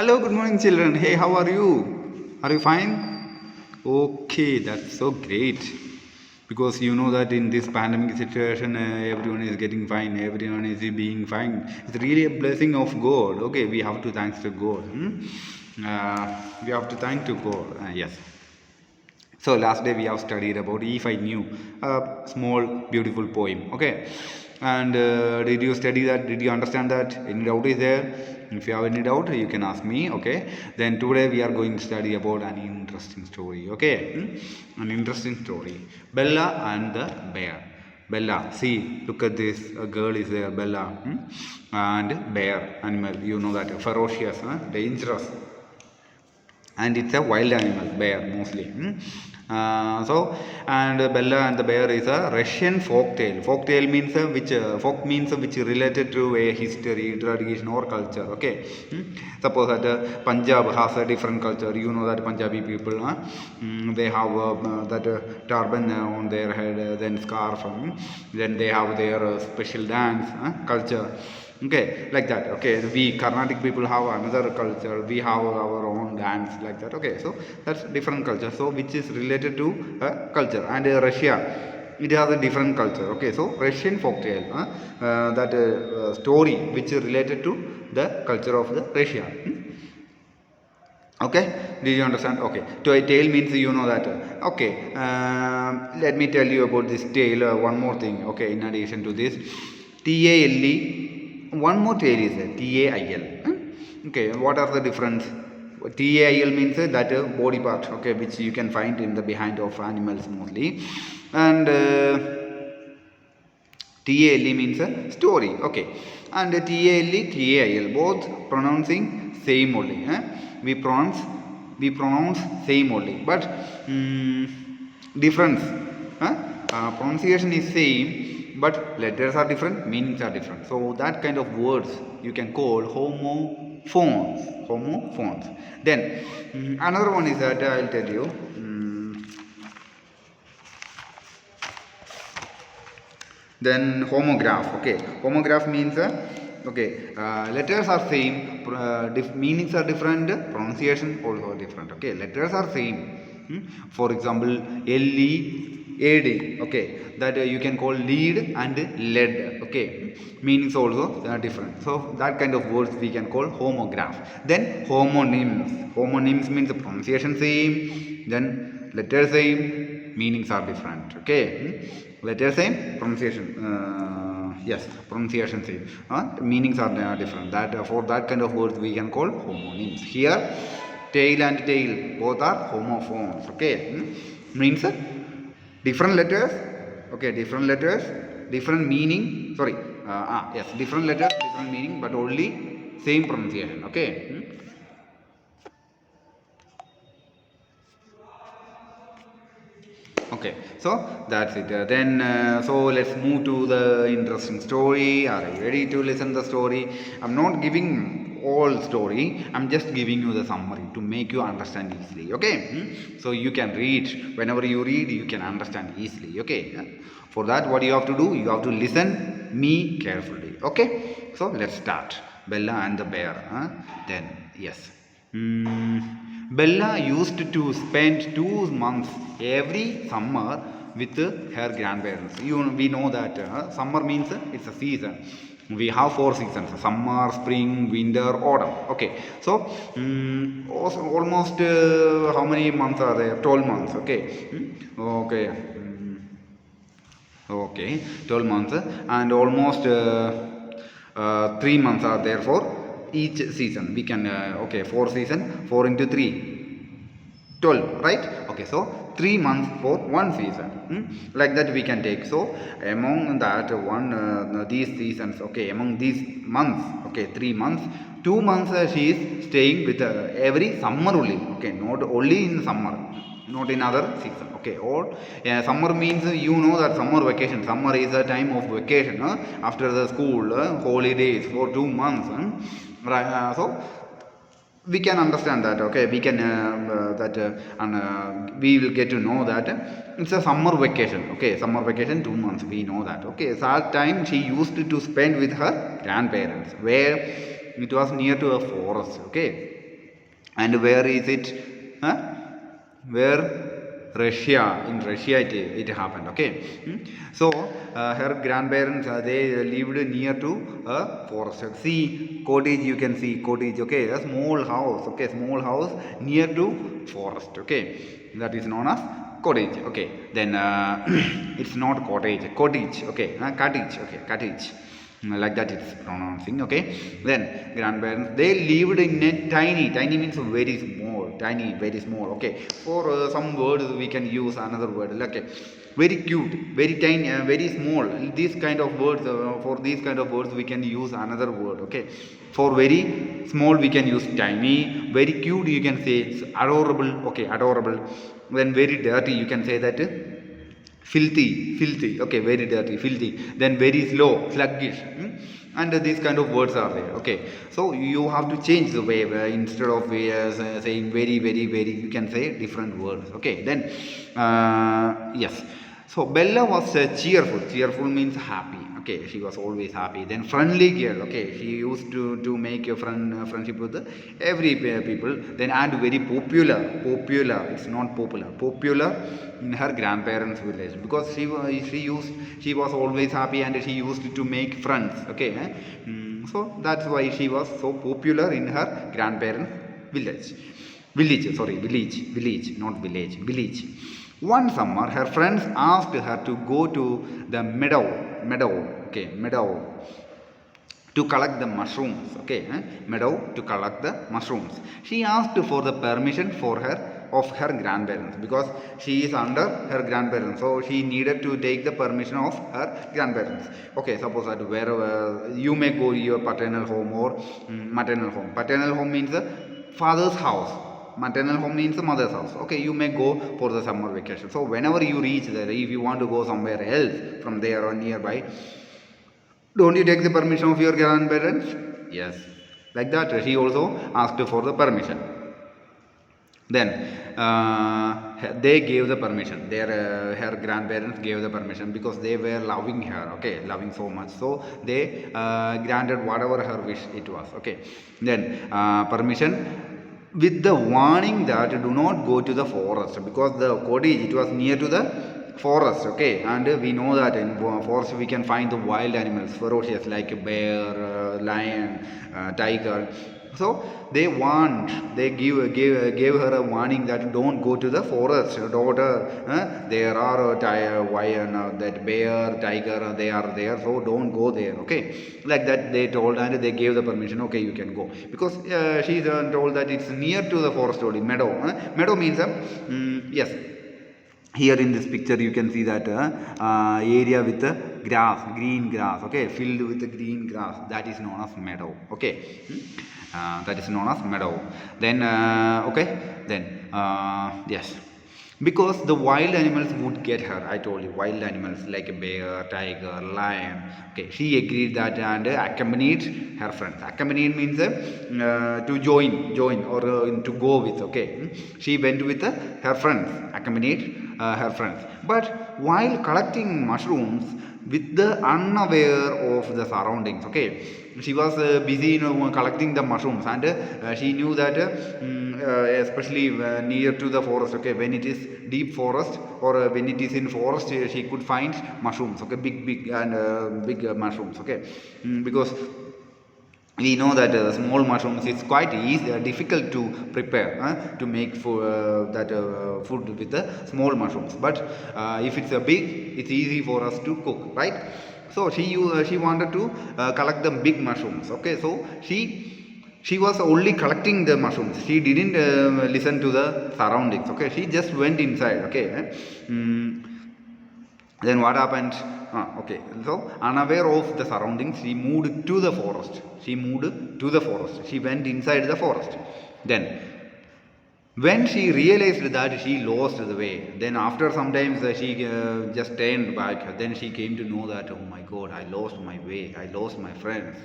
Hello, good morning, children. Hey, how are you? Are you fine? Okay, that's so great. Because you know that in this pandemic situation, everyone is getting fine, everyone is being fine. It's really a blessing of God. Okay, we have to thanks to God. We have to thank to God. Yes. So last day we have studied about If I Knew, a small beautiful poem. Okay, and did you study that? Did you understand that? Any doubt is there? If you have any doubt, you can ask me. Okay. Then today we are going to study about an interesting story. Okay, an interesting story. Bella and the bear. Bella, see, look at this. A girl is there, Bella, and bear animal. You know that ferocious, dangerous, and it's a wild animal, bear mostly. So and Bella and the bear is a Russian folk tale. Folk tale means which folk means which related to a history, tradition or culture. Okay. Suppose that Punjab has a different culture. You know that Punjabi people, they have that turban on their head, then scarf, then they have their special dance culture. Okay, like that. Okay, we Carnatic people have another culture, we have our own dance, like that. Okay, so that's different culture, so which is related to culture. And Russia, it has a different culture. Okay, so Russian folktale, that story which is related to the culture of the Russia. Okay, did you understand? Okay, to a tale means you know that. Okay, let me tell you about this tale. One more thing. Okay, in addition to this, TALE, one more tale is there, TAIL. Okay, what are the difference? TAIL means that body part. Okay, which you can find in the behind of animals mostly, and TALE means a story. Okay, and TALE, TAIL both pronouncing same only. We pronounce same only, but difference. Pronunciation is same, but letters are different, meanings are different. So that kind of words you can call homophones. Homophones. Then another one is that I'll tell you. Then homograph. Okay, homograph means letters are same, meanings are different, pronunciation also different. Okay, letters are same. For example, LEAD. Okay, that you can call lead and lead. Okay, meanings also are different. So that kind of words we can call homograph. Then homonyms. Homonyms means the pronunciation same, then letters same, meanings are different. Okay, letters same, pronunciation. Yes, pronunciation same. Meanings are different. That for that kind of words we can call homonyms. Here, tail and tail both are homophones. Okay, means different letters. Okay, different letters, different meaning. Sorry, yes, different letters, different meaning, but only same pronunciation. Okay. Okay, so that's it. So let's move to the interesting story. Are you ready to listen the story? I'm not giving all story. I'm just giving you the summary to make you understand easily. Okay, so you can read. Whenever you read, you can understand easily. Okay, for that, what you have to do? You have to listen me carefully. Okay, so let's start. Bella and the bear. Then yes. Bella used to spend 2 months every summer with her grandparents. We know that summer means it's a season. We have 4 seasons: summer, spring, winter, autumn. Okay, so almost how many months are there? 12 months. Okay, okay, 12 months, and almost 3 months are there for each season. We can 4 season, 4 into 3, 12, right? Okay, so 3 months for one season. Like that we can take. So among that these seasons, okay, among these months, okay, 3 months, 2 months she is staying with every summer only. Okay, not only in summer, not in other season. Okay, or summer means you know that summer vacation. Summer is a time of vacation after the school holidays for 2 months. Right, so we can understand that. Okay, we can we will get to know that it's a summer vacation. Okay, summer vacation 2 months, we know that. Okay, so that time she used to spend with her grandparents, where it was near to a forest. Okay, And where is it? Huh? Where? Russia. In Russia it happened. Okay. So her grandparents they lived near to a forest. See cottage, you can see cottage. Okay, a small house. Okay, small house near to forest. Okay, that is known as cottage. Okay, then it's not cottage, cottage. Okay, cottage. Okay, cottage. Like that it's pronouncing. Okay, then grandparents they lived in a tiny means very small, tiny, very small. Okay, for some words we can use another word. Okay, very cute, very tiny, very small. These kind of words, for these kind of words we can use another word. Okay, for very small we can use tiny. Very cute you can say it's adorable. Okay, adorable. Then very dirty you can say that filthy. Okay, very dirty, filthy. Then very slow, sluggish. And these kind of words are there. Okay, so you have to change the way instead of saying very, you can say different words. Okay, then yes. So Bella was cheerful. Cheerful means happy. Okay, she was always happy. Then friendly girl. Okay, she used to make a friendship with every people. Then and very popular. It's not popular. Popular in her grandparents' village because she was always happy and she used to make friends. Okay, so that's why she was so popular in her grandparents' village. Village, not village. Village. One summer, her friends asked her to go to the meadow to collect the mushrooms. Okay, meadow to collect the mushrooms. She asked for the permission of her grandparents because she is under her grandparents, so she needed to take the permission of her grandparents. Okay, suppose that where you may go your paternal home or maternal home. Paternal home means the father's house. Maternal home means the mother's house. Okay, you may go for the summer vacation. So whenever you reach there, if you want to go somewhere else from there or nearby, don't you take the permission of your grandparents? Yes, like that she also asked for the permission. Then they gave the permission. Her grandparents gave the permission because they were loving her. Okay, loving so much. So they granted whatever her wish it was. Okay, then permission with the warning that do not go to the forest because the cottage it was near to the forest. Okay, and we know that in forest we can find the wild animals ferocious like a bear, lion, tiger. So they gave her a warning that don't go to the forest, daughter. There are that bear, tiger, they are there, so don't go there. Okay, like that they told and they gave the permission. Okay, you can go because she's told that it's near to the forest only. Meadow. Meadow means yes. Here in this picture you can see that area with grass, green grass. Okay, filled with the green grass. That is known as meadow. Okay. That is known as meadow. Then yes, because the wild animals would get her. I told you wild animals like a bear, tiger, lion. Okay, she agreed that and accompanied her friends. Accompanied means to join or to go with. Okay, she went with her friends, accompanied her friends. But while collecting mushrooms with the unaware of the surroundings. Okay, she was busy collecting the mushrooms and she knew that especially near to the forest. Okay, when it is deep forest or when it is in forest she could find mushrooms. Okay, big and big mushrooms. Okay, because we know that small mushrooms is quite easy, difficult to prepare to make food with the small mushrooms. But if it's a big, it's easy for us to cook, right? So she wanted to collect the big mushrooms. Okay, so she was only collecting the mushrooms. She didn't listen to the surroundings. Okay, she just went inside. Okay. Then what happened? Okay, so unaware of the surroundings, she moved to the forest. She went inside the forest. Then, when she realized that she lost the way, then after some time she just turned back. Then she came to know that, oh my God, I lost my way. I lost my friends.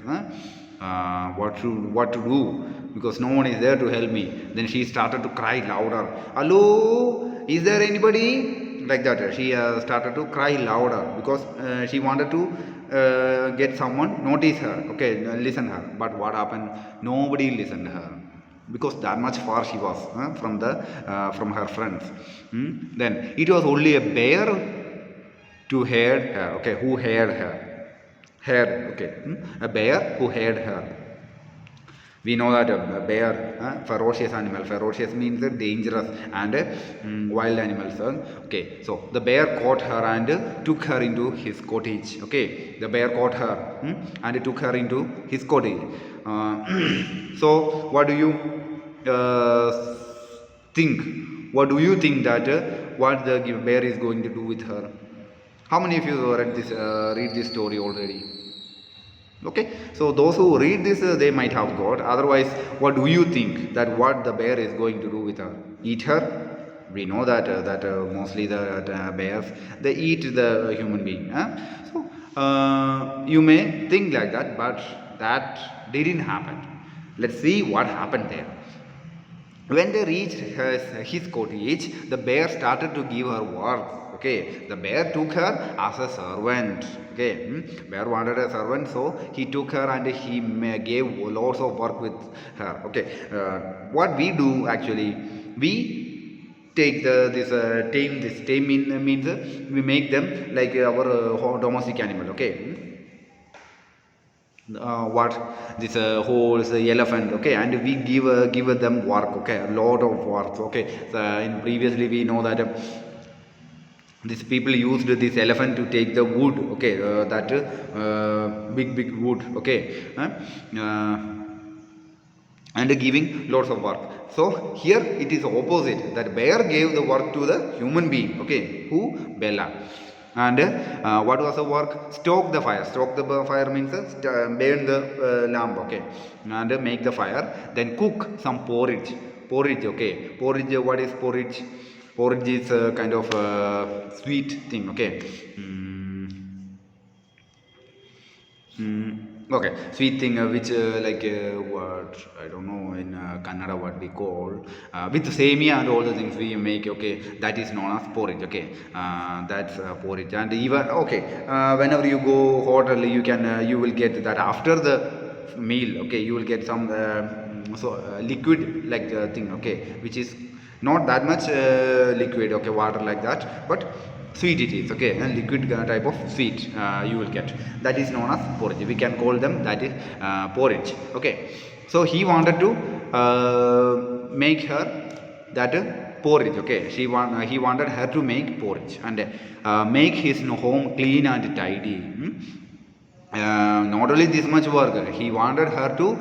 What to do? Because no one is there to help me. Then she started to cry louder. Hello, is there anybody? Like that she started to cry louder because she wanted to get someone notice her. Okay, listen her. But what happened? Nobody listened to her. because that much far she was from her friends. Then it was only a bear to heard her, okay, who heard her, okay, a bear who heard her. We know that a bear, ferocious animal. Ferocious means dangerous and wild animals. Okay, so the bear caught her and took her into his cottage. Okay, the bear caught her and took her into his cottage. So, what do you think? What do you think that what the bear is going to do with her? How many of you read this story already? Okay, so those who read this, they might have got. Otherwise, what do you think that what the bear is going to do with her? Eat her? We know that mostly the bears, they eat the human being. So you may think like that, but that didn't happen. Let's see what happened there. When they reached his cottage, the bear started to give her work. Okay, the bear took her as a servant. Okay, bear wanted a servant, so he took her and he gave lots of work with her. Okay, what we do actually, we take this tame means we make them like our domestic animal. Okay. What this horse, elephant, okay, and we give them work, okay, a lot of work, okay. So in previously we know that these people used this elephant to take the wood, okay, that big wood, okay, and giving lots of work. So here it is opposite, that bear gave the work to the human being, okay, who? Bella. And what was the work? Stoke the fire. Stoke the fire means burn the lamp, okay, and make the fire. Then cook some porridge. Porridge, okay. Porridge, what is porridge? Porridge is a kind of sweet thing, okay. Okay, sweet thing which like what I don't know in Kannada what we call with semia and all the things we make, okay, that is known as porridge, okay. That's porridge. And even okay, whenever you go hotel, you will get that after the meal, okay, you will get some liquid like thing, okay, which is not that much liquid, okay, water like that, but sweet it is, okay, and liquid type of sweet you will get, that is known as porridge. We can call them that is porridge, okay. So he wanted to make her that porridge, okay. He wanted her to make porridge and make his home clean and tidy. Not only this much work, he wanted her to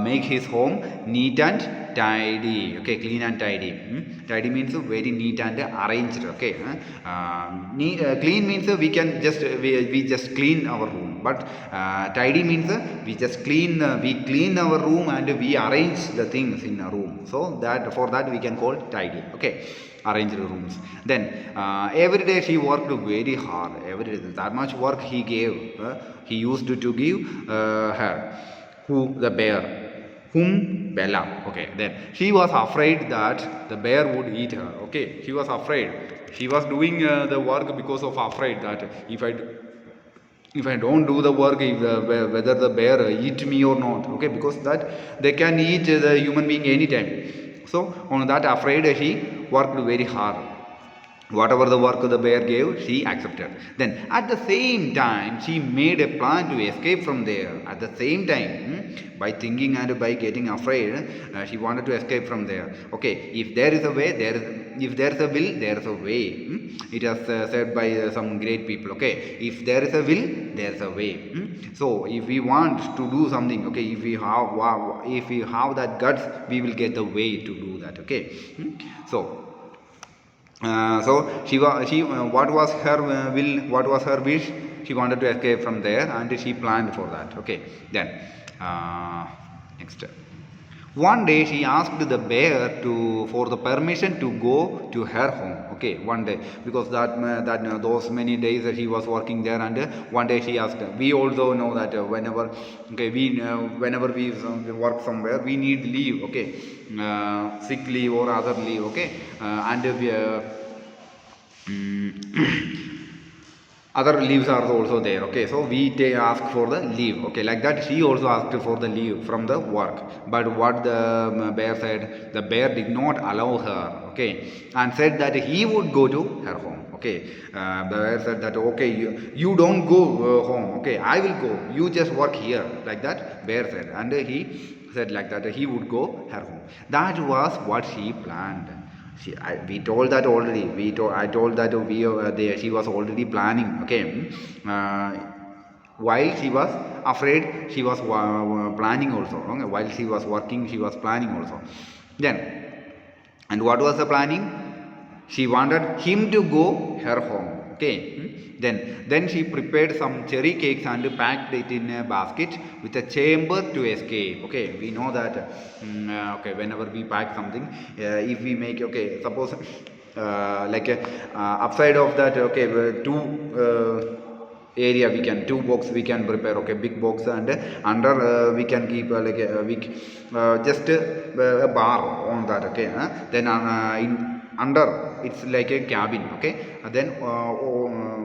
make his home neat and tidy, okay, clean and tidy. Tidy means very neat and arranged, okay. Clean means we can just we just clean our room, but tidy means we just clean our room and we arrange the things in a room. So that for that we can call tidy, okay, arranged rooms. Then every day she worked very hard. Every day, that much work he gave. He used to give her, who? The bear. Whom? Bella. Okay, then she was afraid that the bear would eat her. Okay, she was afraid. She was doing the work because of afraid that if I don't do the work, whether the bear eat me or not, okay, because that they can eat the human being anytime. So on that afraid, she worked very hard. Whatever the work the bear gave, she accepted. Then at the same time, she made a plan to escape from there. At the same time, by thinking and by getting afraid, she wanted to escape from there. Okay, if there is a way, if there is a will, there is a way. It is said by some great people. Okay, if there is a will, there is a way. So if we want to do something, okay, if we have that guts, we will get the way to do that. Okay, so what was her will, what was her wish? She wanted to escape from there and she planned for that. Okay, then next, one day she asked the bear for the permission to go to her home. Okay, one day, because those many days that he was working there, and one day she asked. We also know that whenever we work somewhere, we need leave. Okay, sick leave or other leave. Okay, and other leaves are also there. Okay, so we ask for the leave. Okay, like that she also asked for the leave from the work, but what the bear said, the bear did not allow her. Okay, and said that he would go to her home. Okay, the bear said that okay, you don't go home. Okay, I will go, you just work here, like that bear said. And he said like that he would go her home. That was what she planned. We told that already. I told that she was already planning. Okay, while she was afraid, she was planning also. Okay? While she was working, she was planning also. Then, and what was the planning? She wanted him to go her home. Okay. Then she prepared some cherry cakes and packed it in a basket with a chamber to escape. Okay, we know that. Okay, whenever we pack something, if we make, okay, suppose like a upside of that, okay, two area we can, two box we can prepare. Okay, big box, and under we can keep like just a bar on that. Okay, then in under it's like a cabin. Okay, then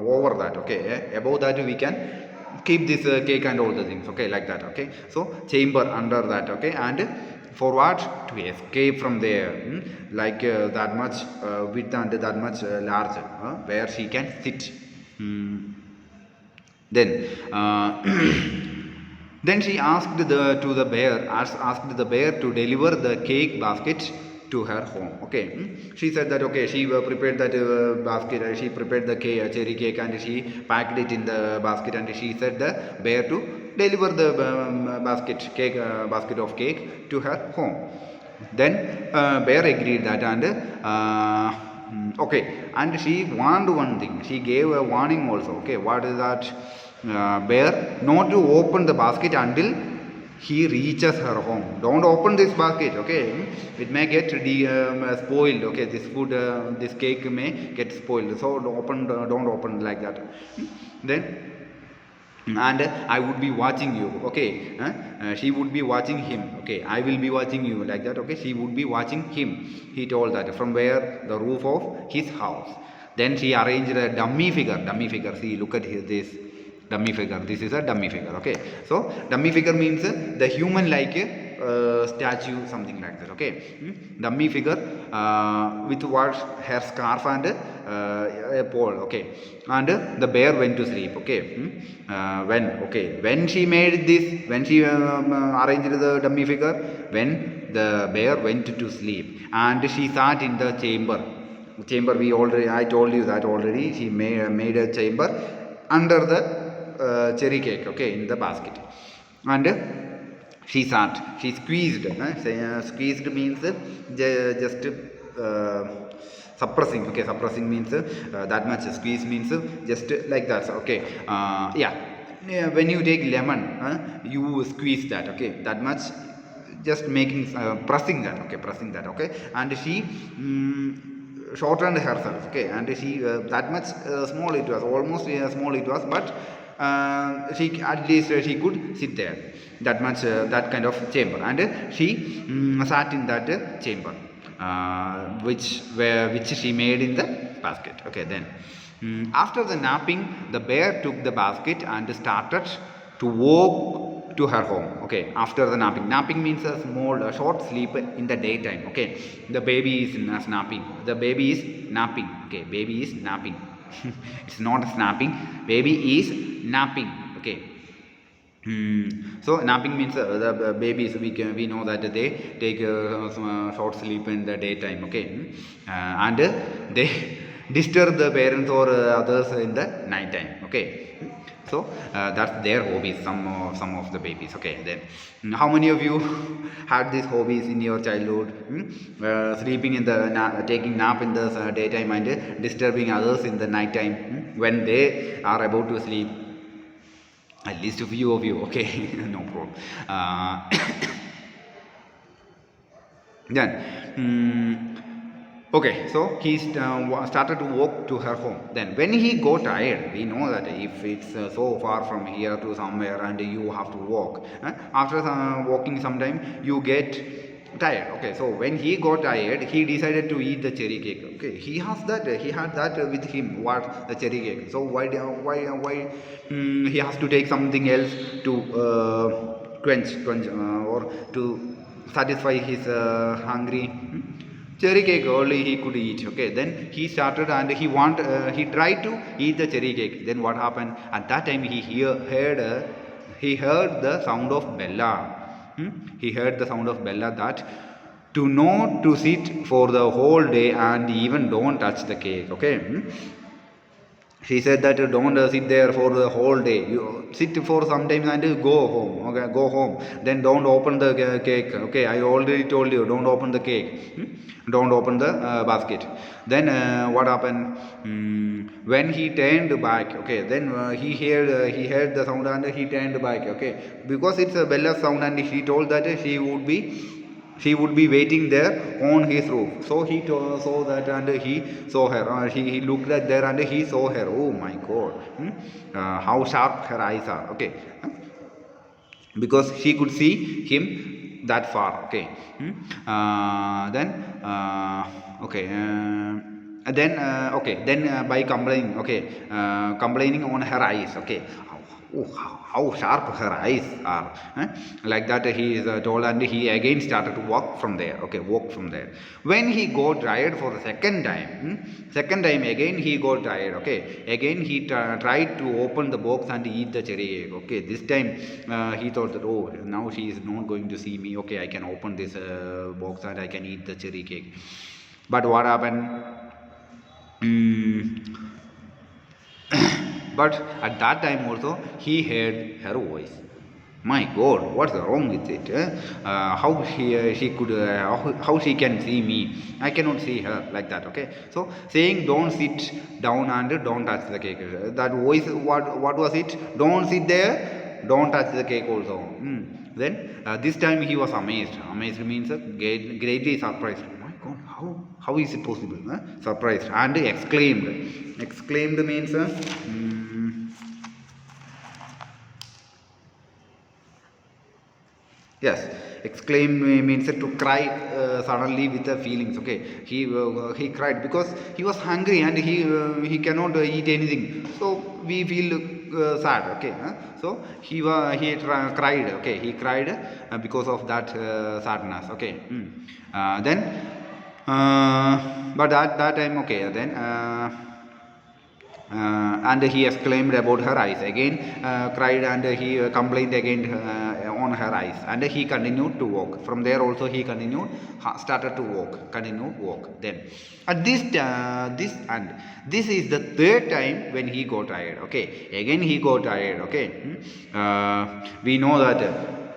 over that, okay, above that we can keep this cake and all the things. Okay, like that. Okay, so chamber under that. Okay, and for what? To escape from there. Like that much width and that much large, where she can sit. Then then she asked the bear to deliver the cake basket to her home. Okay, she said that okay, she prepared that basket, she prepared the cherry cake, and she packed it in the basket, and she said the bear to deliver the basket of cake to her home. Then bear agreed that, and okay, and she warned one thing. She gave a warning also. Okay, what is that? Bear not to open the basket until he reaches her home. Don't open this basket. Okay, it may get spoiled. Okay, this food, this cake may get spoiled. So don't open like that. Then, and I would be watching you. Okay, she would be watching him. Okay, I will be watching you, like that. Okay, she would be watching him. He told that from where? The roof of his house. Then she arranged a dummy figure. See, look at this dummy figure. This is a dummy figure. Okay, so dummy figure means the human like statue, something like that. Okay, dummy figure with what? Her scarf and a pole. Okay, and the bear went to sleep. Okay, when she made this, when she arranged the dummy figure, when the bear went to sleep, and she sat in the chamber. I told you that already. She made a chamber under the cherry cake. Okay, in the basket, and she sat. She squeezed. Squeezed means just suppressing. Okay, suppressing means that much. Squeeze means just like that. Okay, yeah. When you take lemon, you squeeze that. Okay, that much. Just making pressing that. Okay, pressing that. Okay, and she shortened herself. Okay, and she that much small it was, almost small it was, but she at least she could sit there, that much that kind of chamber, and she sat in that chamber, which she made in the basket. Okay, then after the napping, the bear took the basket and started to walk to her home. Okay, after the napping means a short sleep in the daytime. Okay, the baby is snapping, the baby is napping. Okay, baby is napping. It's not snapping, baby is napping. Okay, so napping means the babies, we know that they take short sleep in the daytime. Okay, and they disturb the parents or others in the night time. Okay, so that's their hobbies, some of the babies. Okay, then how many of you had these hobbies in your childhood? Sleeping in the taking nap in the daytime and disturbing others in the night time when they are about to sleep. At least a few of you. Okay, no problem. Then okay, so he started to walk to her home. Then when he got tired, we know that if it's so far from here to somewhere and you have to walk, after walking some time, you get tired. Okay, so when he got tired, he decided to eat the cherry cake. Okay, he had that with him. What, the cherry cake? So why he has to take something else to quench or to satisfy his hungry. Cherry cake only he could eat. Okay, then he started and he tried to eat the cherry cake. Then what happened? At that time he heard the sound of Bella. He heard the sound of Bella that to not to sit for the whole day and even don't touch the cake. Okay. She said that don't sit there for the whole day. You sit for some time and go home. Okay, go home. Then don't open the cake. Okay, I already told you, don't open the cake. Don't open the basket. Then what happened? When he turned back, okay, then he heard the sound and he turned back. Okay, because it's a Bella's sound and he told that she would be waiting there on his roof. So he saw that and he saw her. He looked at there and he saw her. Oh my God! How sharp her eyes are. Okay, because she could see him that far. Okay, then by complaining. Okay, complaining on her eyes. Okay. Oh, how sharp her eyes are. Like that he is told and he again started to walk from there. Okay, walk from there. When he got tired for the second time again he got tired. Okay, again he tried to open the box and eat the cherry egg. Okay, this time he thought that, oh, now she is not going to see me. Okay, I can open this box and I can eat the cherry cake. But what happened? But at that time also he heard her voice. My God, what's wrong with it? How she can see me? I cannot see her, like that. Okay, so saying don't sit down and don't touch the cake. That voice, what was it? Don't sit there, don't touch the cake also. Then this time he was amazed. Amazed means greatly surprised. My God, how is it possible? Surprised and exclaimed. Exclaimed means yes, exclaim means to cry suddenly with the feelings. Okay, he cried because he was hungry and he cannot eat anything. So we feel sad. Okay, so he cried. Okay, he cried because of that sadness. Okay, then but at that time, okay, then. And he exclaimed about her eyes again, cried and he complained again on her eyes, and he continued to walk. From there also he started to walk. Then at this is the third time when he got tired. Okay, again he got tired. Okay, we know that.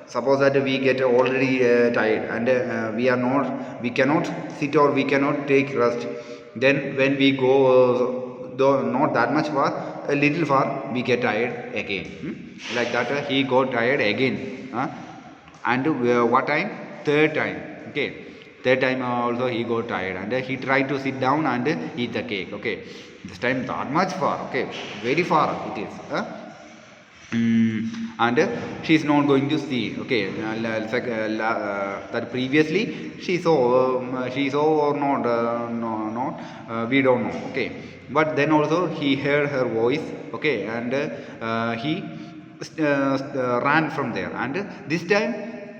Suppose that we get already tired and we cannot sit or we cannot take rest. Then when we go though not that much far, a little far, we get tired again. Like that he got tired again. And what time? Third time. Okay, third time also he got tired and he tried to sit down and eat the cake. Okay, this time that much far. Okay, very far it is. And she is not going to see. Okay, that previously she saw or not, we don't know. Okay, but then also he heard her voice. Okay, and he ran from there, and this time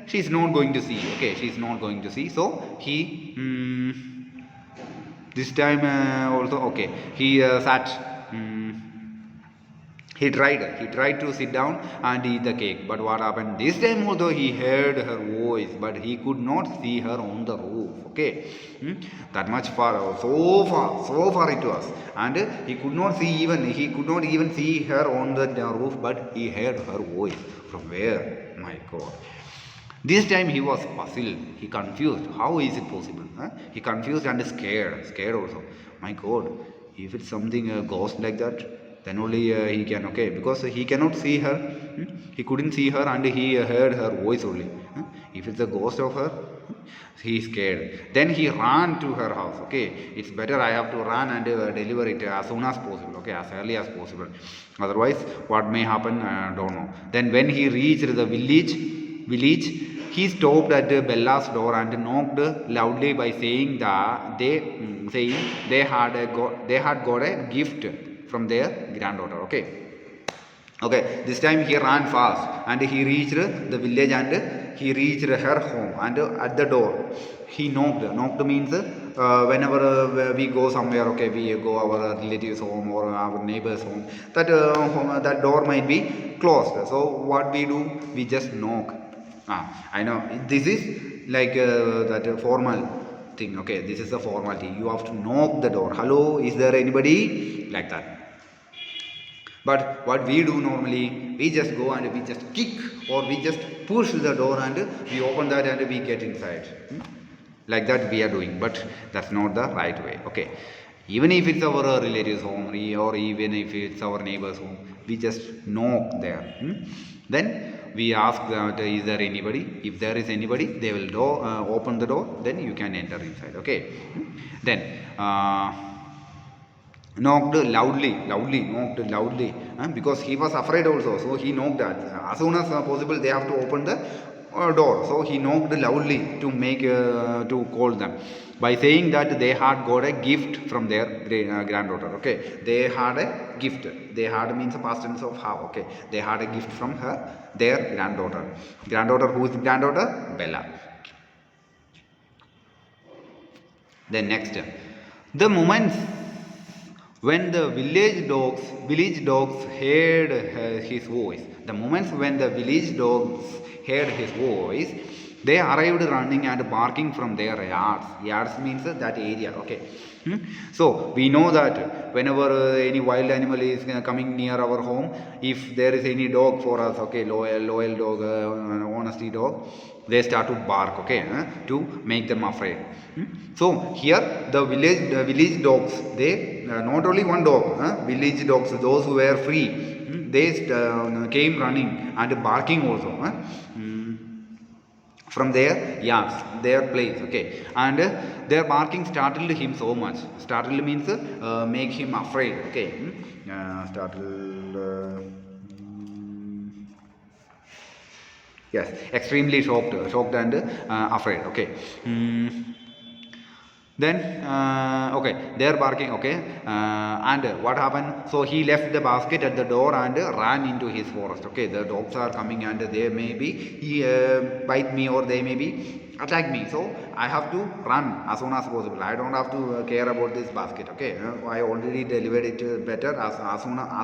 she is not going to see. Okay, she is not going to see. So he this time also, okay, he sat. He tried to sit down and eat the cake. But what happened? This time although he heard her voice, but he could not see her on the roof. Okay, that much far, so far it was, and he could not even see her on the roof. But he heard her voice from where? My God! This time he was puzzled. He confused. How is it possible? He confused and scared also. My God! If it's something a ghost like that, then only he can. Okay, because he cannot see her. He couldn't see her and he heard her voice only. If it's a ghost of her, he is scared. Then he ran to her house. Okay, it's better I have to run and deliver it as soon as possible. Okay, as early as possible. Otherwise, what may happen, I don't know. Then when he reached the village, he stopped at Bella's door and knocked loudly by saying that they had got a gift from their granddaughter. Okay, this time he ran fast and he reached the village and he reached her home, and at the door he knocked. Knocked means whenever we go somewhere, okay, we go our relatives home or our neighbor's home, that door might be closed. So what we do, we just knock. I know this is like that formal thing. Okay, this is a formality. You have to knock the door. Hello, is there anybody? Like that. But what we do normally, we just go and we just kick or we just push the door and we open that and we get inside. Like that we are doing, but that's not the right way. Okay, even if it's our relative's home or even if it's our neighbor's home, we just knock there. Then we ask that is there anybody? If there is anybody, they will open the door, then you can enter inside. Okay, then knocked loudly because he was afraid also, so he knocked that as soon as possible they have to open the door, so he knocked loudly to make to call them by saying that they had got a gift from their granddaughter. Okay, they had a gift. They had means a past tense of have. Okay, they had a gift from their granddaughter. Who is granddaughter? Bella. Then next, the moments when the village dogs heard his voice. The moments when the village dogs heard his voice, they arrived running and barking from their yards. Yards means that area. Okay. So we know that whenever any wild animal is coming near our home, if there is any dog for us, okay, loyal dog, honesty dog, they start to bark, okay, to make them afraid. So here the village dogs, they not only one dog, village dogs, those who were free, they came running and barking also from their yards, their place. Okay, and their barking startled him so much. Startled means make him afraid. Okay, startled. Yes, extremely shocked and afraid. Okay. Then okay, they're barking. Okay, and what happened? So he left the basket at the door and ran into his forest. Okay, the dogs are coming and they may be bite me or they may be attack me. So I have to run as soon as possible. I don't have to care about this basket. Okay, I already delivered it better as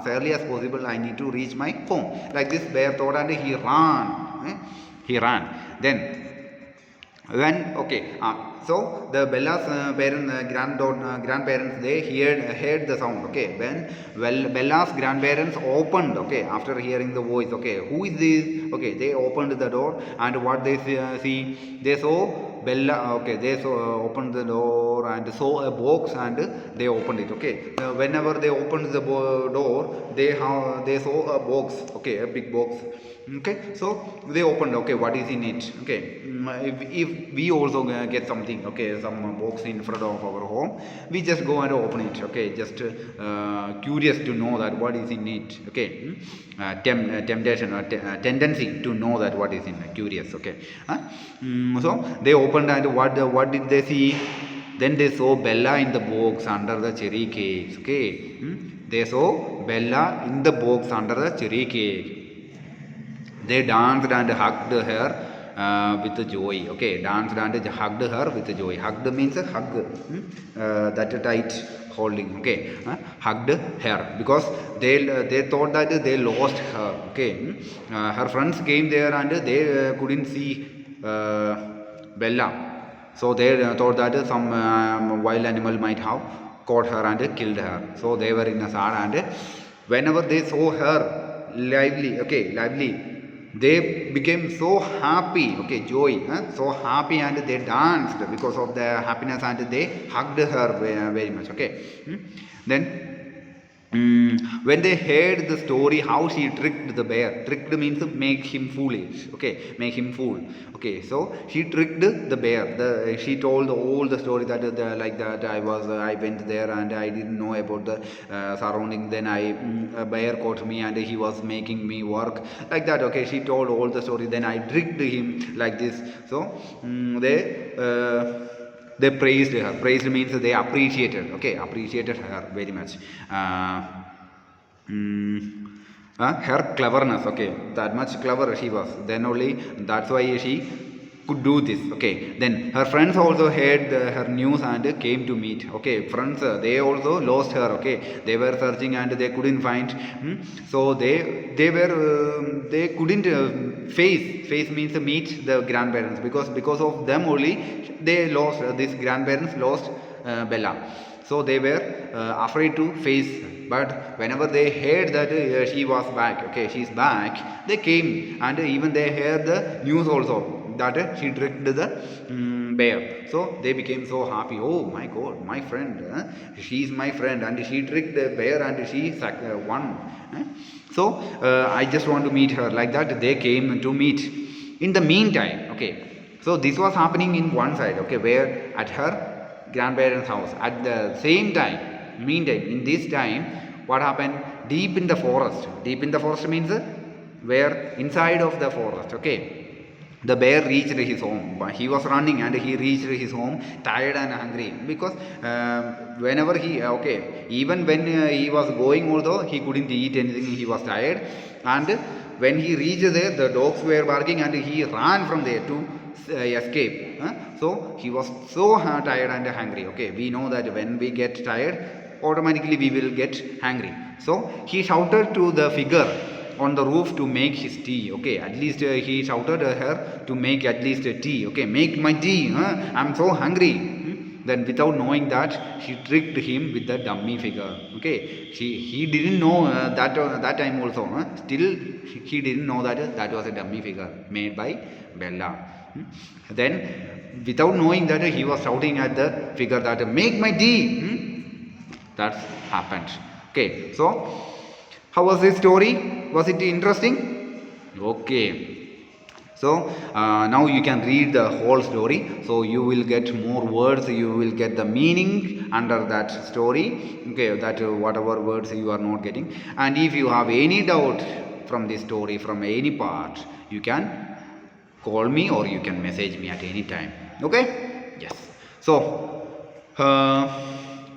early as possible. I need to reach my home. Like this bear thought and he ran. He ran. Then when okay, so the Bella's grandparents, they heard the sound. Okay, when Bella's grandparents opened, okay, after hearing the voice, okay, who is this? Okay, they opened the door and what they see, they saw Bella. Okay, they opened the door and saw a box and they opened it. Okay, whenever they opened the door, they saw a box. Okay, a big box. Okay, so they opened. Okay, what is in it? Okay, if we also get something, okay, some box in front of our home, we just go and open it. Okay, just curious to know that what is in it. Okay, temptation or tendency to know that what is in it. Curious. Okay, so they opened and what did they see? Then they saw Bella in the box under the cherry cakes. Okay, they saw Bella in the box under the cherry cake. They danced and hugged her with joy. Okay, danced and hugged her with joy. Hugged means hug, that tight holding. Okay, hugged her because they thought that they lost her. Okay, her friends came there and they couldn't see Bella, so they thought that some wild animal might have caught her and killed her. So they were in a sad, and whenever they saw her lively, they became so happy. Okay, joy, so happy, and they danced because of their happiness and they hugged her very much. Okay, then when they heard the story how she tricked the bear. Tricked means make him foolish, okay, make him fool, okay. So she tricked the bear. She told all the story that like that I went there and I didn't know about the surrounding. Then a bear caught me and he was making me work like that, okay. She told all the story. Then I tricked him like this. So they praised her. Praised means they appreciated, okay, appreciated her very much. Her cleverness, okay, that much clever she was. Then only that's why she could do this, okay. Then her friends also heard her news and came to meet, okay. Friends, they also lost her, okay. They were searching and they couldn't find. So they couldn't face means meet the grandparents, because of them only they lost, these grandparents lost Bella. So they were afraid to face. But whenever they heard that she was back, okay, she's back, they came and even they heard the news also that she tricked the bear. So they became so happy. Oh my God, my friend, she's my friend and she tricked the bear and she won. So I just want to meet her. Like that they came to meet. In the meantime, okay, so this was happening in one side, okay, where at her grandparents' house. At the same time, meantime, in this time, what happened? Deep in the forest. Deep in the forest means where inside of the forest, okay. The bear reached his home. He was running and he reached his home tired and hungry, because whenever even when he was going, although he couldn't eat anything, he was tired. And when he reached there, the dogs were barking and he ran from there to escape. So he was so tired and hungry, okay. We know that when we get tired, automatically we will get hungry. So he shouted to the figure on the roof to make his tea, okay. At least he shouted her to make at least a tea, okay. Make my tea, I'm so hungry. Then without knowing that, she tricked him with the dummy figure, okay. He didn't know that time also, still he didn't know that was a dummy figure made by Bella. Then without knowing that, he was shouting at the figure that make my tea. That happened, okay. So how was this story? Was it interesting? Okay. So now you can read the whole story. So you will get more words. You will get the meaning under that story. Okay, that whatever words you are not getting. And if you have any doubt from this story, from any part, you can call me or you can message me at any time. Okay? Yes. So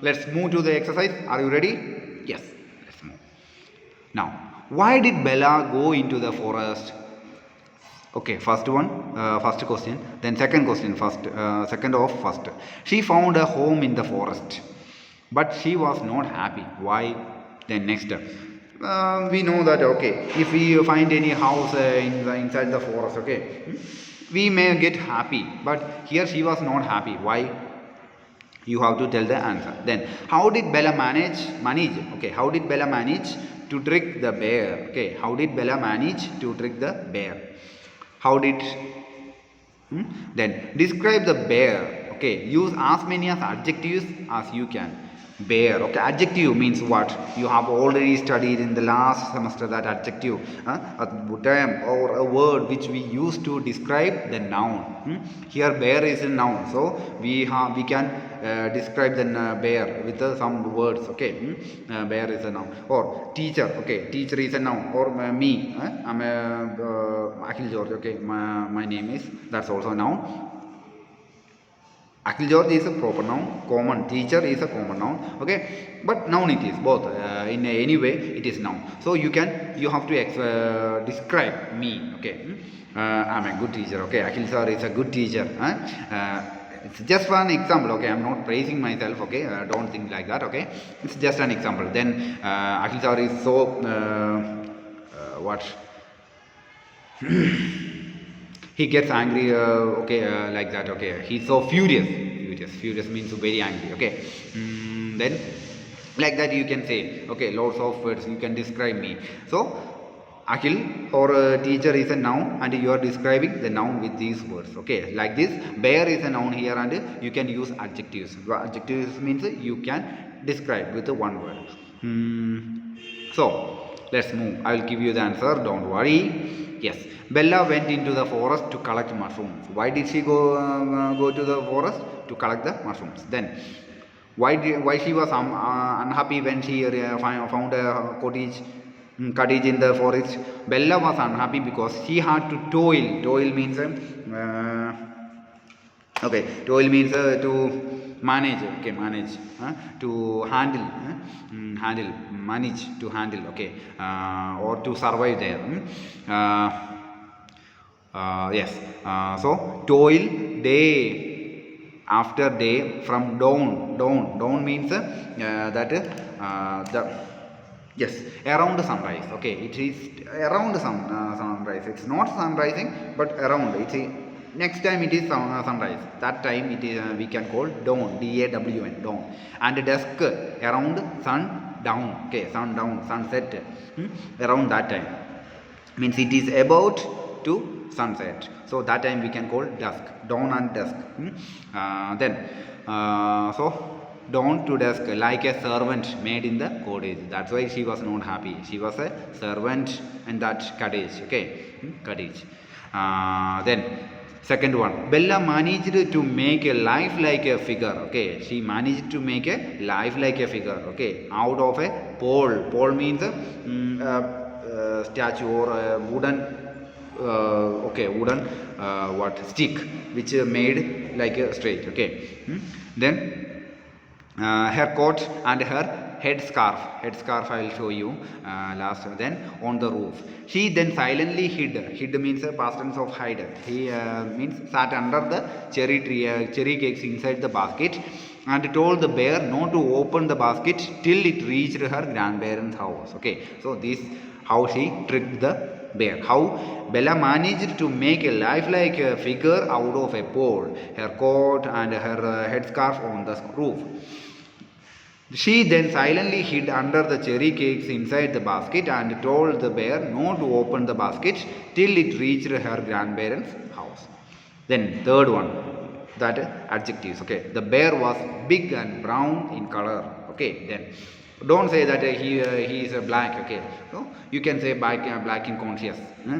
let's move to the exercise. Are you ready? Yes. Let's move. Now, why did Bella go into the forest? Okay, first question. Then second question, second of first. She found a home in the forest, but she was not happy. Why? Then next. We know that, okay, if we find any house inside the forest, okay, we may get happy. But here she was not happy. Why? You have to tell the answer. Then, how did Bella manage? Okay, how did Bella manage to trick the bear? Okay, how did Bella manage to trick the bear? How did? Then, describe the bear. Okay, use as many as adjectives as you can. Bear, okay, adjective means what? You have already studied in the last semester that adjective, a term or a word which we use to describe the noun. Here bear is a noun, so we can describe the bear with some words, okay. Bear is a noun. Or teacher, okay, teacher is a noun. Or me, I'm Akhil George, okay, my name is, that's also a noun. Akhil George is a proper noun, common teacher is a common noun, okay, but noun it is both, in any way it is noun. So you have to describe me, okay. I'm a good teacher, okay. Akhil sir is a good teacher. It's just one example, okay. I'm not praising myself, okay. Don't think like that, okay. It's just an example. Then Akhil sir is so what? He gets angry, like that, okay. He's so furious. Furious means very angry, okay. Then like that you can say, okay, lots of words you can describe me. So Akhil or teacher is a noun and you are describing the noun with these words, okay. Like this, bear is a noun here and you can use adjectives. Adjectives means you can describe with one word. So let's move. I will give you the answer. Don't worry. Yes, Bella went into the forest to collect mushrooms. Why did she go to the forest to collect the mushrooms? Then why she was unhappy when she found a cottage in the forest? Bella was unhappy because she had to toil. Toil means toil means to manage. Okay, manage. To handle. Handle. Manage to handle. Okay, or to survive there. Yes. So toil day after day from dawn means that the yes, around sunrise. Okay, it is around sunrise. It's not sunrising but around. It's next time it is sunrise. That time it is we can call dawn, dawn, dawn. And dusk, around sundown. Okay, sundown, sunset. Around that time means it is about to sunset. So that time we can call dusk, dawn and dusk. So dawn to dusk, like a servant made in the cottage. That's why she was not happy. She was a servant in that cottage. Okay, cottage. Then second one, Bella managed to make a life like a figure. Okay, she managed to make a life like a figure. Okay, out of a pole. Pole means statue or a wooden wooden stick which made like a straight. Okay, then her coat and her headscarf I will show you last. Then on the roof she then silently hid means past tense of hide. He means sat under the cherry tree, cherry cakes inside the basket, and told the bear not to open the basket till it reached her grandparents' house. Okay, so this how she tricked the bear. How Bella managed to make a lifelike figure out of a pole, her coat and her headscarf on the roof. She then silently hid under the cherry cakes inside the basket and told the bear not to open the basket till it reached her grandparents' house. Then third one, that adjectives. Okay, the bear was big and brown in color. Okay, then don't say that he is black. Okay, no, you can say black in conscious,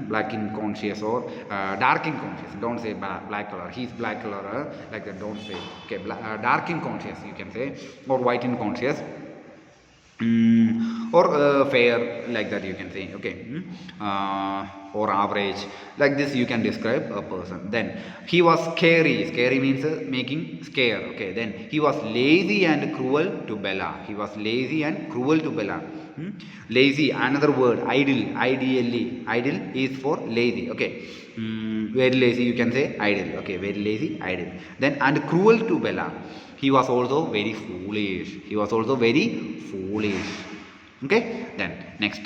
black in conscious, or dark in conscious. Don't say black color. He's black color like that. Don't say. Okay, dark in conscious you can say, or white in conscious. Or fair like that you can say. Okay, or average like this you can describe a person. Then he was scary means making scare. Okay, then he was lazy and cruel to Bella. He was lazy and cruel to Bella. Lazy, another word, idle is for lazy. Okay, very lazy you can say idle. Okay, very lazy, idle. Then and cruel to Bella, he was also very foolish. Okay, then next.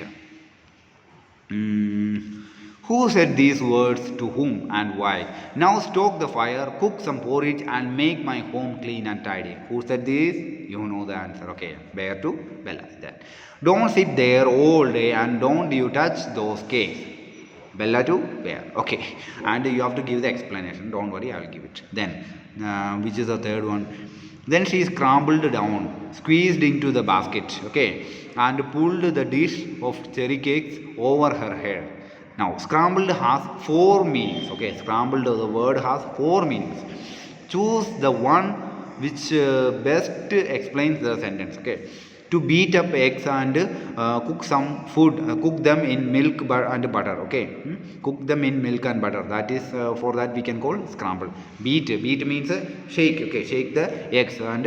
Who said these words to whom and why? Now stoke the fire, cook some porridge, and make my home clean and tidy. Who said this? You know the answer. Okay, bear to Bella. Then don't sit there all day and don't you touch those cakes. Bella to bear. Okay, and you have to give the explanation. Don't worry, I will give it. Then which is the third one? Then she scrambled down, squeezed into the basket, okay, and pulled the dish of cherry cakes over her head. Now, scrambled has 4 meanings, okay, scrambled, the word has 4 meanings. Choose the one which best explains the sentence, okay. To beat up eggs and cook some food, cook them in milk and butter. Okay, cook them in milk and butter. That is for that we can call scramble. Beat means shake. Okay, shake the eggs and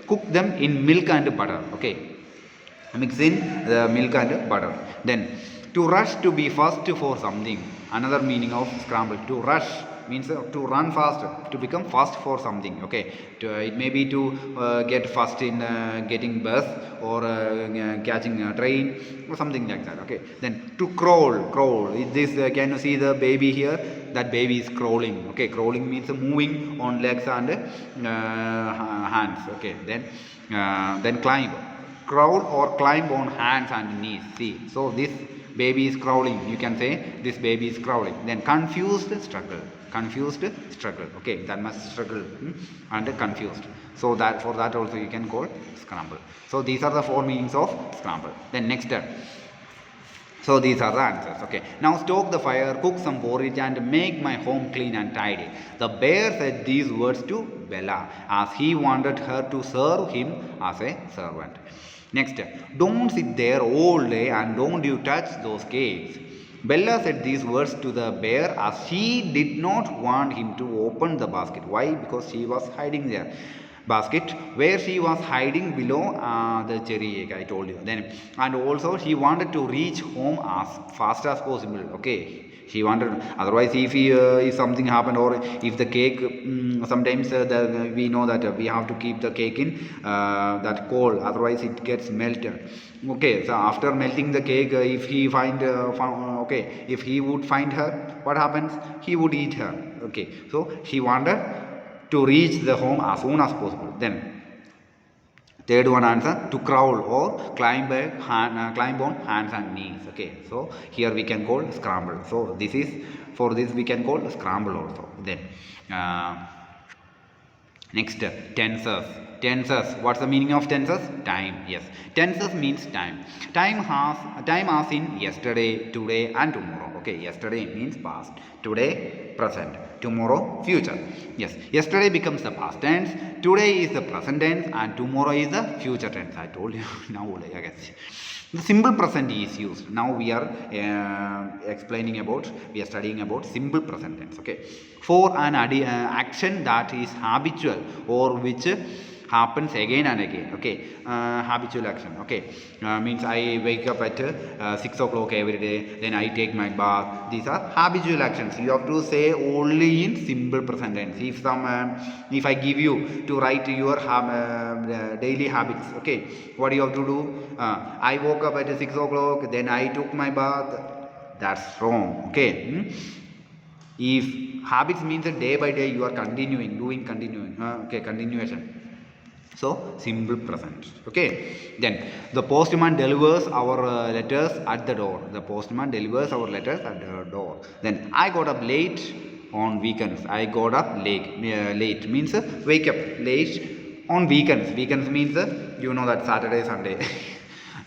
cook them in milk and butter. Okay, mix in the milk and butter. Then to rush, to be fast for something. Another meaning of scramble. To rush means to run fast, to become fast for something. Okay, it may be to get fast in getting bus or catching a train or something like that. Okay, then to crawl. This can you see the baby here? That baby is crawling. Okay, crawling means moving on legs and hands. Okay, then climb, crawl or climb on hands and knees. See, so this baby is crawling. You can say this baby is crawling. Then confused struggle. confused struggle. Okay, that much struggle and confused. So that for that also you can call scramble. So these are the 4 meanings of scramble. Then next step. So these are the answers. Okay. Now stoke the fire, cook some porridge, and make my home clean and tidy. The bear said these words to Bella, as he wanted her to serve him as a servant. Next, don't sit there all day and don't you touch those cakes. Bella said these words to the bear as she did not want him to open the basket. Why? Because she was hiding there. Basket where she was hiding below the cherry egg, I told you. Then, and also she wanted to reach home as fast as possible. Okay, she wanted, otherwise if something happened, or if the cake sometimes we know that we have to keep the cake in that cold, otherwise it gets melted. Okay, so after melting the cake, if he if he would find her, what happens? He would eat her. Okay, so she wanted to reach the home as soon as possible. Then third one answer, to crawl or climb on hands and knees. Okay, so here we can call scramble. So this is, for this we can call scramble also. Then next, tenses. Tenses. What's the meaning of tenses? Time. Yes. Tenses means time. Time as in yesterday, today, and tomorrow. Okay. Yesterday means past. Today, present. Tomorrow, future. Yes. Yesterday becomes the past tense. Today is the present tense, and tomorrow is the future tense. I told you now. I guess. The simple present is used. Now we are studying about simple present tense. Okay, for an action that is habitual or which happens again and again. Okay, habitual action. Okay, means I wake up at 6 o'clock every day, then I take my bath. These are habitual actions. You have to say only in simple present tense. If I give you to write your daily habits, okay, what do you have to do? I woke up at 6 o'clock, then I took my bath. That's wrong. Okay. If habits means that day by day you are continuing, okay, continuation. So simple present. Okay. Then the postman delivers our letters at the door. The postman delivers our letters at the door. Then I got up late on weekends. I got up late. Late means wake up late on weekends. Weekends means you know that Saturday, Sunday.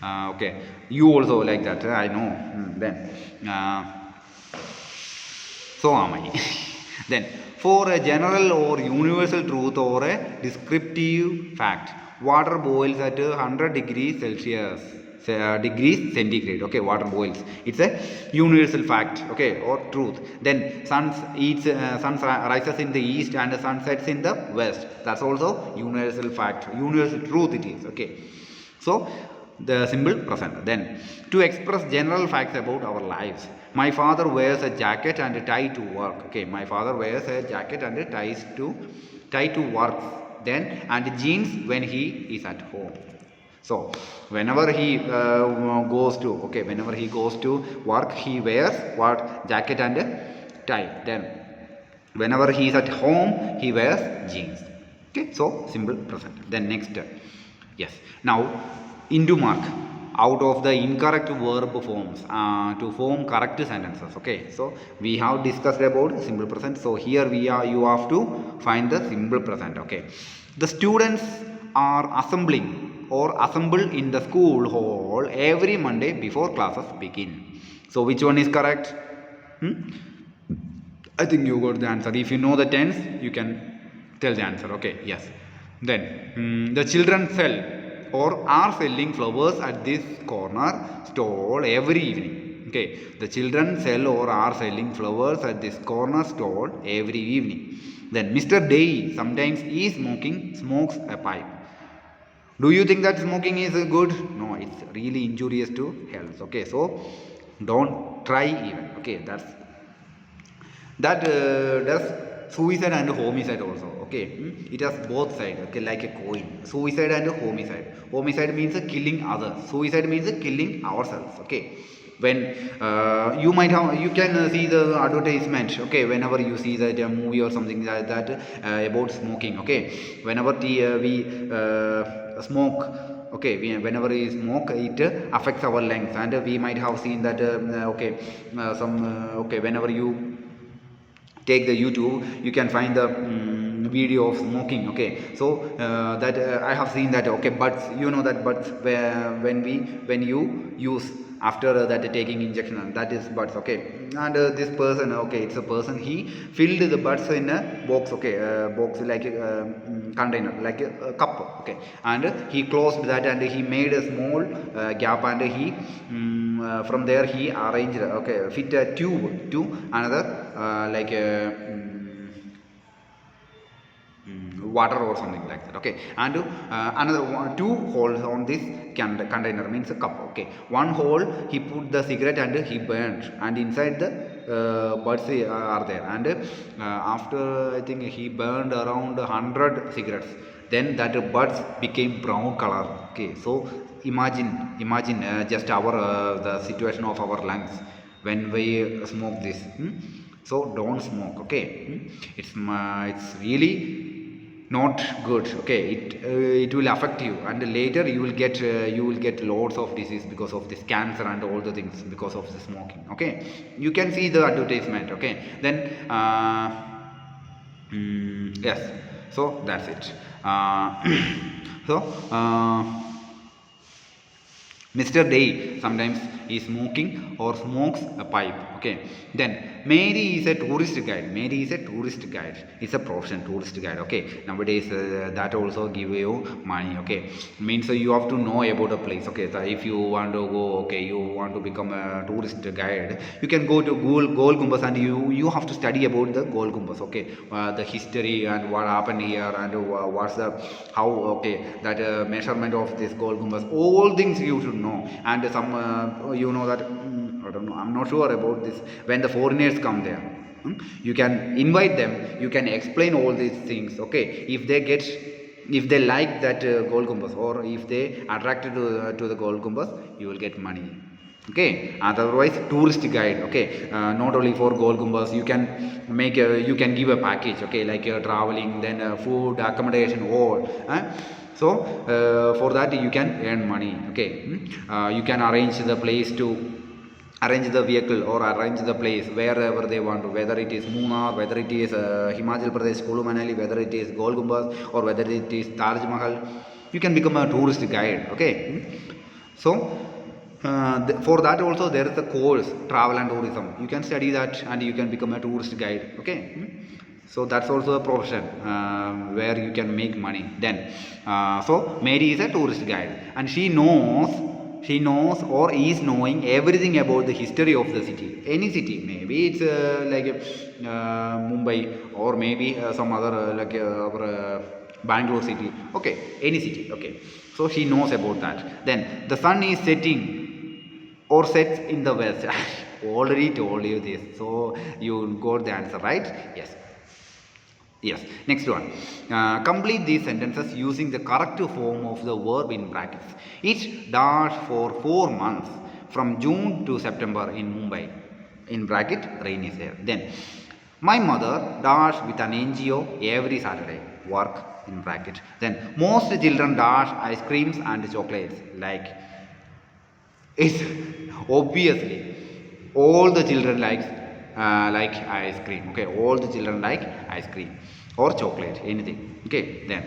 Okay. You also like that. I know. Then so am I. Then, for a general or universal truth or a descriptive fact, water boils at 100 degrees Celsius, degrees centigrade. Okay, water boils. It's a universal fact. Okay, or truth. Then sun rises in the east and the sun sets in the west. That's also universal fact. Universal truth it is. Okay. So the simple present. Then to express general facts about our lives. My father wears a jacket and a tie to work. Okay, my father wears a jacket and a tie to work. Then and jeans when he is at home. So whenever he goes to work, he wears what? Jacket and a tie. Then whenever he is at home, he wears jeans. Okay, so simple present. Then next, yes. Now into mark out of the incorrect verb forms to form correct sentences. Okay, so we have discussed about simple present. So here you have to find the simple present. Okay, the students are assemble in the school hall every Monday before classes begin. So which one is correct? I think you got the answer. If you know the tense, you can tell the answer. Okay, yes. Then the children sell or are selling flowers at this corner stall every evening. Okay, the children sell or are selling flowers at this corner stall every evening. Then Mr. Day sometimes smokes a pipe. Do you think that smoking is good? No, it's really injurious to health. Okay, so don't try even. Okay, that does suicide and homicide also. Okay, it has both sides. Okay, like a coin. Suicide and homicide. Homicide means killing others. Suicide means killing ourselves. Okay, when you can see the advertisement. Okay, whenever you see that movie or something like that about smoking. Okay, whenever we smoke. Okay, whenever we smoke, it affects our lungs, and we might have seen that. Whenever you take the YouTube, you can find the video of smoking. Okay, so that I have seen that. Okay, buds, you know that buds, when you use after that taking injection, that is buds. Okay, and this person, okay, it's a person, he filled the buds in a box. Okay, box like a container, like a cup. Okay, and he closed that and he made a small gap, and he from there he arranged, okay, fit a tube to another like a water or something like that. Okay, and another two holes on this container, means a cup. Okay, one hole he put the cigarette and he burned, and inside the buds are there, and after I think he burned around 100 cigarettes, then that buds became brown color. Okay, so imagine just our the situation of our lungs when we smoke this. So don't smoke. Okay, it's really not good. Okay, it will affect you, and later you will get lots of disease because of this cancer and all the things because of the smoking. Okay, you can see the advertisement. Okay, then yes, so that's it. So Mr. Day sometimes is smoking or smokes a pipe. Okay. Then Mary is a tourist guide. Mary is a tourist guide. It's a profession, tourist guide. Okay. Nowadays that also give you money. Okay. Means you have to know about a place. Okay. So if you want to go, okay, you want to become a tourist guide, you can go to Goal Gumbas, and you have to study about the Goal Gumbas. Okay. The history and what happened here, and what's the how, okay, that measurement of this Goal Gumbas. All things you should know. And some you know that I don't know, I'm not sure about this. When the foreigners come there, you can invite them, you can explain all these things. Okay, if they like that Goal Gumbas, or if they attracted to the Goal Gumbas, you will get money. Okay, otherwise tourist guide. Okay, not only for Goal Gumbas, you can make you can give a package. Okay, like traveling, then food, accommodation, all. So for that you can earn money. Okay, you can arrange the place to arrange the vehicle or arrange the place wherever they want to, whether it is Munnar, whether it is Himachal Pradesh, Kulu Manali, whether it is Goal Gumbas, or whether it is Taj Mahal. You can become a tourist guide. Okay, so for that also there is a course, travel and tourism. You can study that and you can become a tourist guide. Okay, so that's also a profession where you can make money. Then so Mary is a tourist guide, and she knows or is knowing everything about the history of the city, any city. Maybe it's like Mumbai, or maybe some other like our Bangalore city. Okay, any city. Okay, so she knows about that. Then the sun is setting or sets in the west. Already told you this, so you got the answer, right? Yes. Next one. Complete these sentences using the correct form of the verb in brackets. Each dash for 4 months from June to September in Mumbai. In bracket, rain is there. Then my mother dash with an NGO every Saturday. Work in bracket. Then most children dash ice creams and chocolates. Like it's obviously all the children like ice cream. Okay, all the children like ice cream or chocolate, anything. Okay, then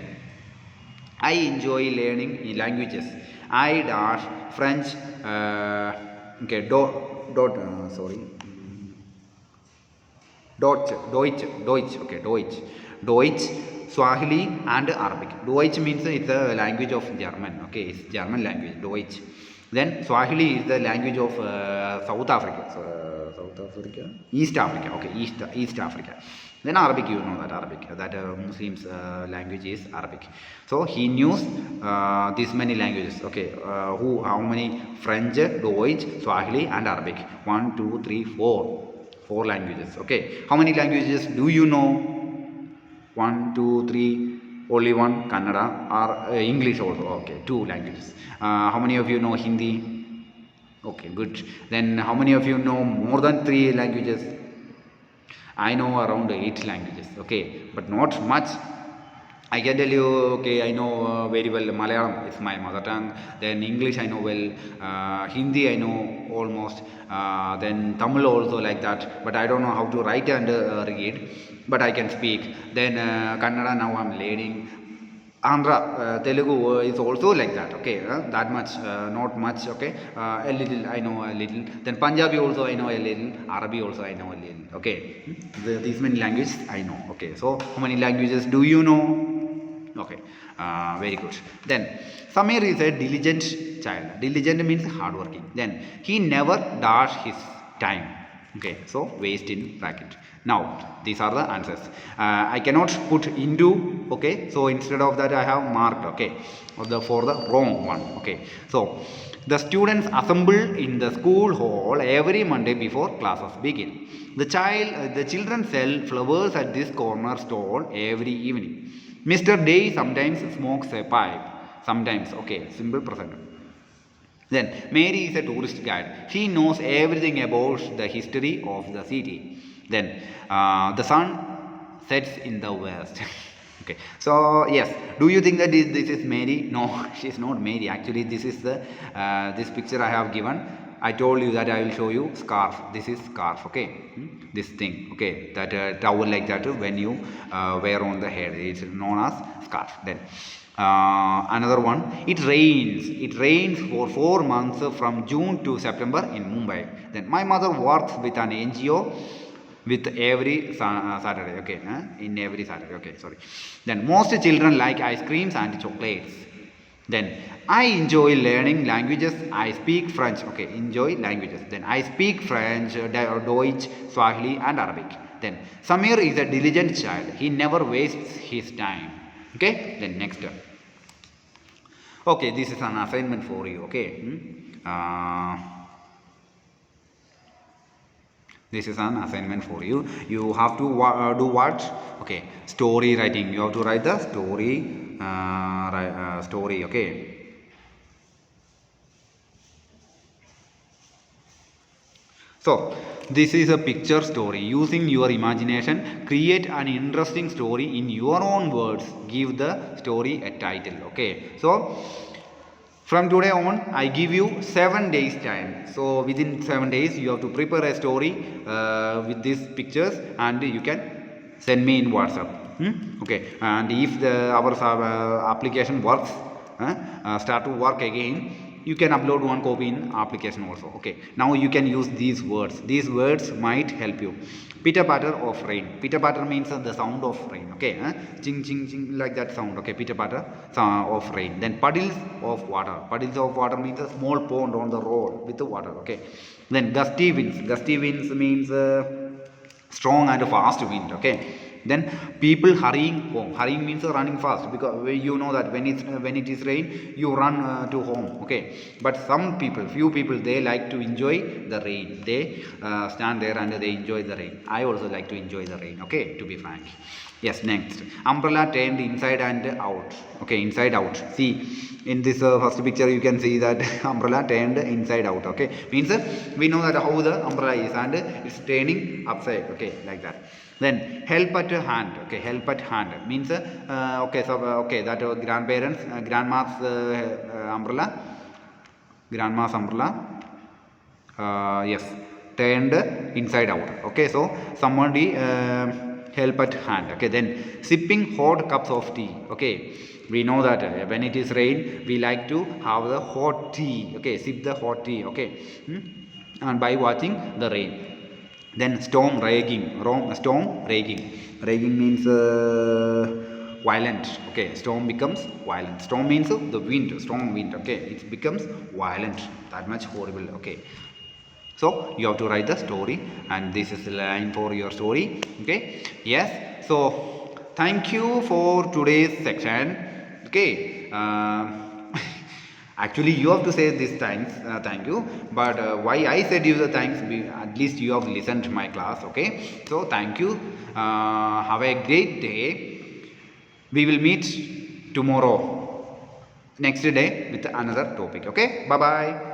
I enjoy learning languages. I dash French. Okay, Deutsch. Okay, Deutsch, Swahili and Arabic. Deutsch means it's the language of German. Okay, it's German language, Deutsch. Then Swahili is the language of South Africa. East Africa. Okay, East Africa. Then Arabic, you know that Arabic, that Muslims language is Arabic. So he knew these many languages. Okay, how many? French, Deutsch, Swahili and Arabic. 1, 2, 3, 4. 4 languages. Okay, how many languages do you know? 1, 2, 3. Only one, Kannada, or English also. Okay, 2 languages. How many of you know Hindi? Okay, good. Then how many of you know more than 3 languages? I know around 8 languages. Okay, but not much. I can tell you, okay, I know very well Malayalam, it's my mother tongue. Then English I know well, Hindi I know almost, then Tamil also like that, but I don't know how to write and read, but I can speak. Then Kannada now I'm learning. Andhra, Telugu is also like that, okay, that much, not much, okay, a little, I know a little. Then Punjabi also I know a little, Arabic also I know a little, okay. These many languages I know, okay. So, how many languages do you know? Okay, very good. Then, Samir is a diligent child. Diligent means hardworking. Then, he never dash his time. Okay, so waste in bracket. Now these are the answers. I cannot put into, okay, so instead of that I have marked, okay, for the wrong one, okay. So the students assemble in the school hall every Monday before classes begin. The children sell flowers at this corner stall every evening. Mr. Day sometimes smokes a pipe, sometimes, okay, simple present. Then Mary is a tourist guide. She knows everything about the history of the city. Then the sun sets in the west. Okay, so yes, do you think that this is Mary? No, she is not Mary. Actually, this is the this picture I have given. I told you that I will show you scarf. This is scarf, okay. This thing, okay, that towel like that when you wear on the head, it's known as scarf. Then another one, it rains for 4 months from June to September in Mumbai. Then my mother works with an NGO with every Saturday, okay, in every Saturday, okay, sorry. Then most children like ice creams and chocolates. Then I enjoy learning languages. I speak French, okay, enjoy languages. Then I speak French, Deutsch, Swahili and Arabic. Then Samir is a diligent child. He never wastes his time. Okay, then next. Okay, this is an assignment for you, okay. This is an assignment for you. You have to do what? Okay, story writing. You have to write the story, story, okay. So, this is a picture story. Using your imagination, create an interesting story in your own words. Give the story a title, okay. So, from today on, I give you 7 days time. So, within 7 days, you have to prepare a story with these pictures and you can send me in WhatsApp. Okay, and if our application works, start to work again, you can upload one copy in application also, okay. Now you can use these words might help you. Pitter patter of rain. Pitter patter means the sound of rain, okay. Ching ching ching, like that sound, okay. Pitter patter of rain. Then puddles of water means a small pond on the road with the water, okay. Then gusty winds means strong and fast wind, okay. Then people hurrying home. Hurrying means running fast, because you know that when it is rain, you run to home, okay. But few people, they like to enjoy the rain. They stand there and they enjoy the rain. I also like to enjoy the rain, okay, to be frank. Yes, next. Umbrella turned inside and out, okay, inside out. See, in this first picture you can see that umbrella turned inside out, okay. Means we know that how the umbrella is and it's turning upside, okay, like that. Then help at hand, okay, help at hand means okay, so okay, that grandparents, grandma's umbrella, yes, turned inside out, okay. So somebody help at hand, okay. Then sipping hot cups of tea, okay. We know that when it is rain, we like to have the hot tea, okay, sip the hot tea, okay, and by watching the rain. Then storm raging. Raging means violent, okay. Storm becomes violent. Storm means the wind, strong wind, okay. It becomes violent, that much horrible, okay. So you have to write the story, and this is the line for your story, okay. Yes, so thank you for today's section, okay. Actually, you have to say this thanks, thank you. But why I said you the thanks? At least you have listened to my class, okay? So thank you. Have a great day. We will meet tomorrow, next day with another topic, okay? Bye bye.